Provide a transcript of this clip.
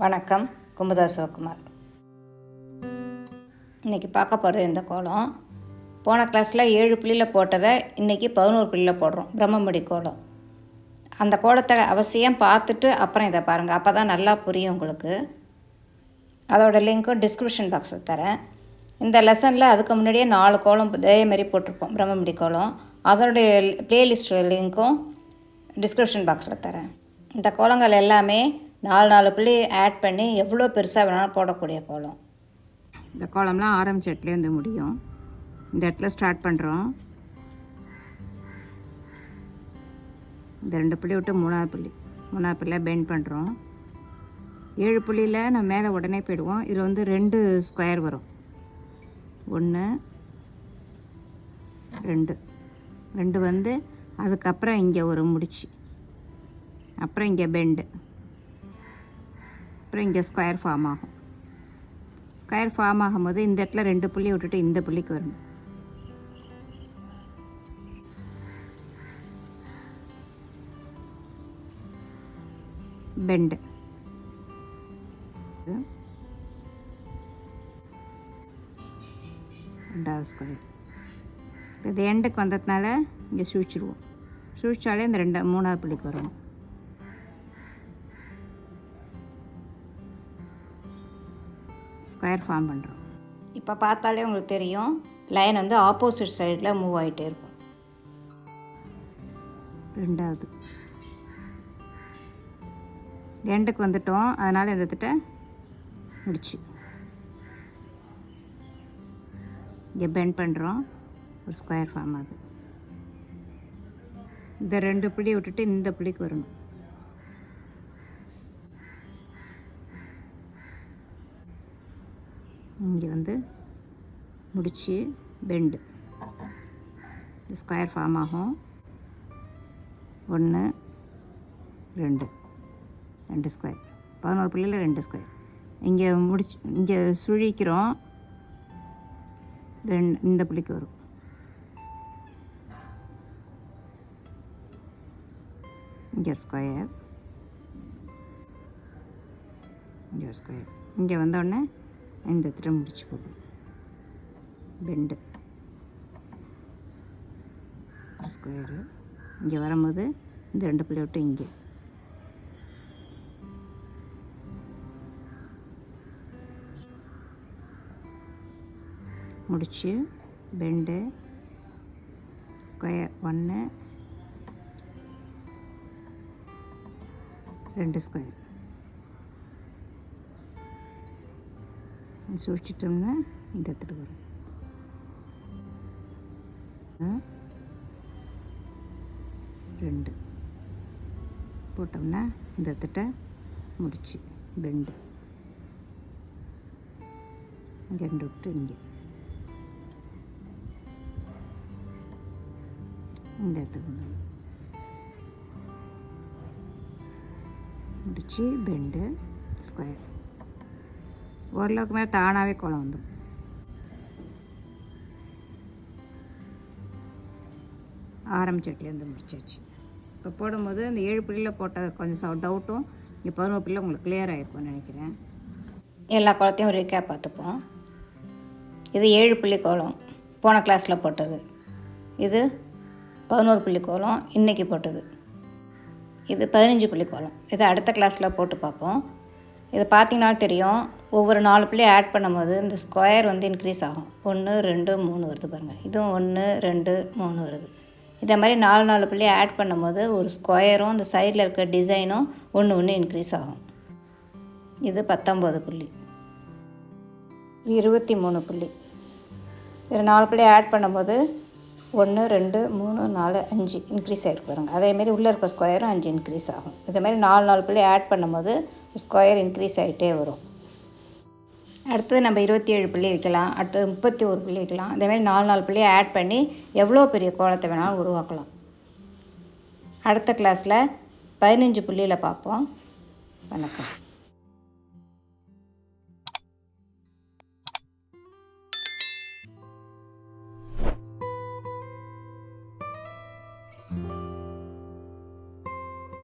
வணக்கம். குமுதா சிவகுமார். இன்றைக்கி பார்க்க போகிறது இந்த கோலம். போன கிளாஸில் 7 புள்ளியில் போட்டதை இன்றைக்கி 11 புள்ளியில் போடுறோம். பிரம்மமுடி கோலம். அந்த கோலத்தை அவசியம் பார்த்துட்டு அப்புறம் இதை பாருங்கள். அப்போ தான் நல்லா புரியும் உங்களுக்கு. அதோட லிங்க்கும் டிஸ்கிரிப்ஷன் பாக்ஸில் தரேன். இந்த லெசனில் அதுக்கு முன்னாடியே 4 கோலம் இதே மாதிரி போட்டிருப்போம். பிரம்மமுடி கோலம். அதோடைய ப்ளேலிஸ்ட் லிங்க்கும் டிஸ்கிரிப்ஷன் பாக்ஸில் தரேன். இந்த கோலங்கள் எல்லாமே 4 புள்ளி ஆட் பண்ணி எவ்வளோ பெருசாக வேணாலும் போடக்கூடிய கோலம். இந்த கோலம்லாம் ஆரம்பிச்ச இடத்துலேருந்து முடியும். இந்த இடத்துல ஸ்டார்ட் பண்ணுறோம். இந்த 2 புள்ளி விட்டு 3வது புள்ளியில் பெண்ட் பண்ணுறோம். 7 புள்ளியில் நம்ம மேலே உடனே போயிடுவோம். இதில் 2 ஸ்கொயர் வரும். 1 2 அதுக்கப்புறம் இங்கே ஒரு முடிச்சு, அப்புறம் இங்கே பெண்டு, அப்புறம் இங்கே ஸ்கொயர் ஃபார்ம் ஆகும். ஸ்கொயர் ஃபார்ம் ஆகும்போது இந்த இடத்துல 2 புள்ளி விட்டுட்டு இந்த புள்ளிக்கு வரணும். பெண்டு, ரெண்டாவது ஸ்கொயர். இப்போ இது எண்டுக்கு வந்ததுனால இங்கே சுழிச்சிடுவோம். சுழிச்சாலே இந்த 3வது புள்ளிக்கு வரணும். ஸ்கொயர் ஃபார்ம் பண்ணுறோம். இப்போ பார்த்தாலே உங்களுக்கு தெரியும், லைன் ஆப்போசிட் சைடில் மூவ் ஆகிட்டே இருக்கும். 2வது எண்டுக்கு வந்துட்டோம். அதனால் இந்த திட்ட முடிச்சு இங்கே பெண்ட் பண்ணுறோம். ஒரு ஸ்கொயர் ஃபார்ம் ஆகுது. இந்த 2 புள்ளி விட்டுட்டு இந்த புள்ளிக்கு வரணும். இங்கே முடிச்சு பெண்டு, ஸ்கொயர் ஃபார்ம் ஆகும். 1 2 ஸ்கொயர். 11 புள்ளியில் 2 ஸ்கொயர். இங்கே முடிச்சு இங்கே சுழிக்கிறோம். இந்த புள்ளிக்கு வரும். இங்கே ஸ்கொயர், இங்கே ஸ்கொயர். இங்கே வந்தோடனே இந்த இடத்துல முடிச்சு போகும். Bend, square. இங்கே வரும்போது இந்த 2 புள்ளி விட்டு இங்கே முடிச்சு பெண்டு, ஸ்கொயர். 1 2 ஸ்கொயர். சுழிச்சிட்டோம்னா இந்த இடத்துல வரும். 2 போட்டோம்னா இந்த இடத்துல முடிச்சு பெண்டு, இங்கே 2 விட்டு இங்கே இந்த இடத்துக்கு முடிச்சு பெண்டு, ஸ்கொயர். ஓரளவுக்கு மேலே தானாகவே கோலம் வந்துடும். ஆரம்பிச்சட்லேருந்து முடிச்சாச்சு. இப்போ போடும்போது இந்த 7 புள்ளியில் போட்ட கொஞ்சம் டவுட்டும் இங்கே 11 புள்ளியில் உங்களுக்கு கிளியர் ஆகிருக்கும்னு நினைக்கிறேன். எல்லா கோலத்தையும் ஒரு ரீகேப் பார்த்துப்போம். இது 7 புள்ளி கோலம், போன கிளாஸில் போட்டது. இது 11 புள்ளி கோலம், இன்றைக்கி போட்டது. இது 15 புள்ளி கோலம். இது அடுத்த கிளாஸில் போட்டு பார்ப்போம். இது பார்த்திங்கனாலும் தெரியும், ஒவ்வொரு 4 புள்ளி ஆட் பண்ணும்போது இந்த ஸ்கொயர் இன்க்ரீஸ் ஆகும். 1 2 3 வருது பாருங்கள். இதுவும் 1 2 3 வருது. இதே மாதிரி 4 புள்ளி ஆட் பண்ணும்போது ஒரு ஸ்கொயரும் இந்த சைடில் இருக்க டிசைனும் ஒன்று இன்க்ரீஸ் ஆகும். இது 19 புள்ளி. 23 புள்ளி. இதில் 4 புள்ளி ஆட் பண்ணும்போது 1 2 3 4 5 இன்க்ரீஸ் ஆகிருக்கு பாருங்கள். அதேமாரி உள்ளே இருக்க ஸ்கொயரும் 5 இன்க்ரீஸ் ஆகும். இதேமாதிரி 4 புள்ளி ஆட் பண்ணும்போது ஸ்கொயர் இன்க்ரீஸ் ஆகிட்டே வரும். அடுத்தது நம்ம 27 புள்ளி வைக்கலாம். அடுத்தது 31 புள்ளி வைக்கலாம். இதேமாதிரி 4 புள்ளி ஆட் பண்ணி எவ்வளோ பெரிய கோலத்தை வேணாலும் உருவாக்கலாம். அடுத்த கிளாஸில் 15 புள்ளியில் பார்ப்போம். வணக்கம்.